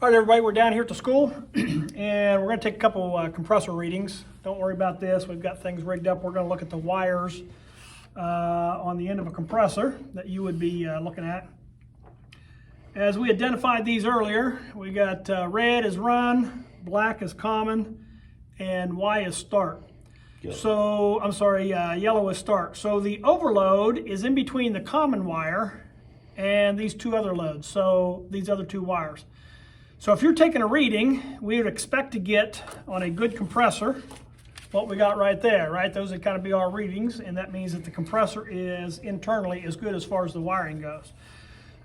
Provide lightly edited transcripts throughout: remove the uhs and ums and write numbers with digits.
All right, everybody, we're down here at the school, and we're going to take a couple compressor readings. Don't worry about this. We've got things rigged up. We're going to look at the wires on the end of a compressor that you would be looking at. As we identified these earlier, we got red is run, black is common, and Y is start. So, I'm sorry, yellow is start. So the overload is in between the common wire and these two other loads, so these other two wires. So if you're taking a reading, we would expect to get on a good compressor what we got right there, right? Those would kind of be our readings, and that means that the compressor is internally as good as far as the wiring goes.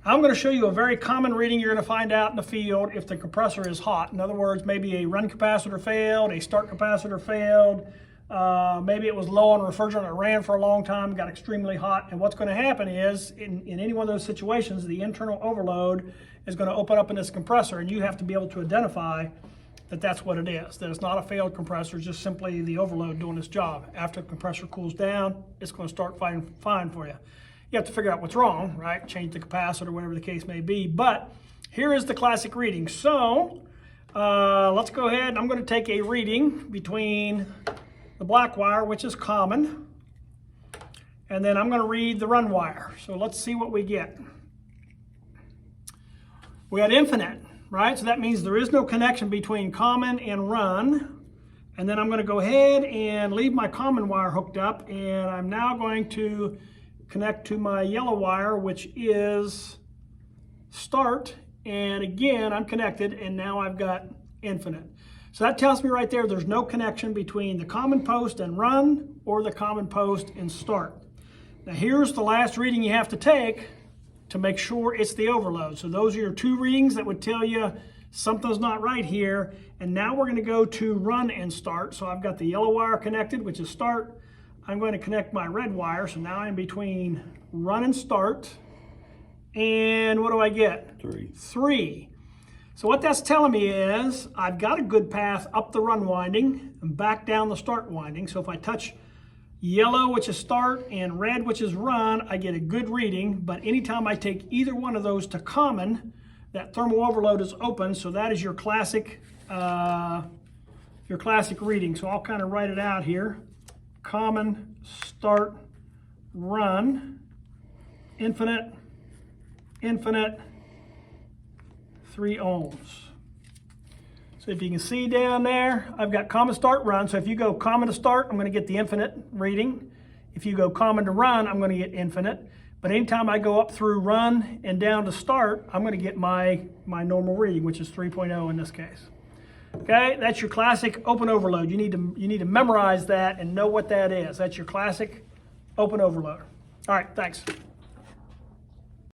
I'm going to show you a very common reading you're going to find out in the field if the compressor is hot. In other words, maybe a run capacitor failed, a start capacitor failed, maybe it was low on refrigerant, it ran for a long time, got extremely hot, and what's going to happen is, in any one of those situations, the internal overload is going to open up in this compressor, and you have to be able to identify that that's what it is, that it's not a failed compressor, it's just simply the overload doing its job. After the compressor cools down, it's going to start fine for you. You have to figure out what's wrong, right? Change the capacitor, whatever the case may be, but here is the classic reading. So let's go ahead. I'm going to take a reading between the black wire, which is common, and then I'm going to read the run wire. So let's see what we get. We got infinite, right? So that means there is no connection between common and run. And then I'm going to go ahead and leave my common wire hooked up, and I'm now going to connect to my yellow wire, which is start. And again, I'm connected, and now I've got infinite. So that tells me right there there's no connection between the common post and run or the common post and start. Now here's the last reading you have to take to make sure it's the overload. So those are your two readings that would tell you something's not right here. And now we're going to go to run and start. So I've got the yellow wire connected, which is start. I'm going to connect my red wire. So now I'm between run and start. And what do I get? Three. So what that's telling me is I've got a good path up the run winding and back down the start winding. So if I touch yellow, which is start, and red, which is run, I get a good reading. But anytime I take either one of those to common, that thermal overload is open. So that is your classic reading. So I'll kind of write it out here. Common, start, run, infinite, 3 ohms. So if you can see down there, I've got common, start, run. So if you go common to start, I'm going to get the infinite reading. If you go common to run, I'm going to get infinite. But anytime I go up through run and down to start, I'm going to get my normal reading, which is 3.0 in this case. Okay, that's your classic open overload. You need to memorize that and know what that is. That's your classic open overload. All right, thanks.